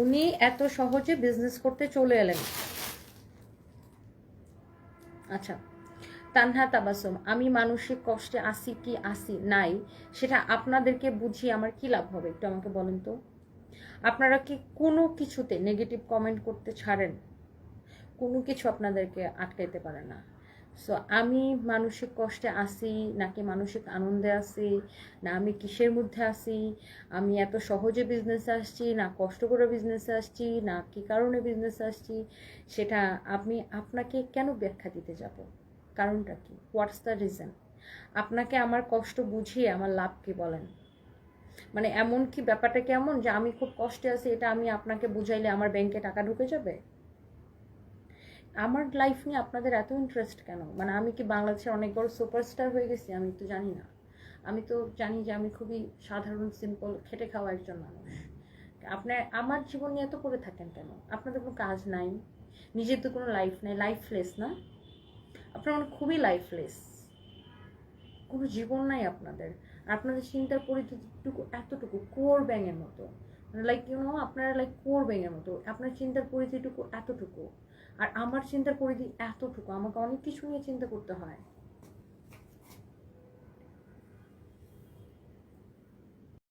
উনি এত সহজে বিজনেস করতে চলে এলেন। আচ্ছা, তানহা তাবাসুম, আমি মানসিক কষ্টে আসি কি আসি নাই সেটা আপনাদেরকে বুঝিয়ে আমার কি লাভ হবে একটু আমাকে বলেন তো। আপনারা কি কোনো কিছুতে নেগেটিভ কমেন্ট করতে ছাড়েন? কোনো কিছু আপনাদেরকে আটকাইতে পারে না। সো আমি মানসিক কষ্টে আসি নাকি মানসিক আনন্দে আসি, না আমি কিসের মধ্যে আসি, আমি এত সহজে বিজনেসে আসছি না কষ্ট করে বিজনেসে আসছি, না কি কারণে বিজনেসে আসছি, সেটা আমি আপনাকে কেন ব্যাখ্যা দিতে যাব? কারণটা কি? What's the reason? আপনাকে আমার কষ্ট বুঝিয়ে আমার লাভ কি বলেন? মানে এমন কি ব্যাপারটা কেমন যে আমি খুব কষ্টে আছি এটা আমি আপনাকে বুঝাইলে আমার ব্যাংকে টাকা ঢুকে যাবে? আমার লাইফ নিয়ে আপনাদের এত ইন্টারেস্ট কেন? মানে আমি কি বাংলাদেশের অনেক বড় সুপারস্টার হয়ে গেছি? আমি তো জানি না। আমি তো জানি যে আমি খুবই সাধারণ সিম্পল খেটে খাওয়া একজন মানুষ। আপনার আমার জীবন নিয়ে এত করে থাকেন কেন? আপনাদের কোনো কাজ নাই, নিজের তো কোনো লাইফ নাই, লাইফলেস না? আপনারা মানে খুবই লাইফলেস, কোনো জীবন নাই আপনাদের। আপনাদের চিন্তার পরিধিটুকু এতটুকু কোর ব্যাঙের মতো, মানে লাইক আপনারা লাইক কোর ব্যাঙের মতো, আপনার চিন্তার পরিধিটুকু এতটুকু। আর আমার চিন্তার পরিধি এতটুকু, আমাকে অনেক কিছু নিয়ে চিন্তা করতে হয়।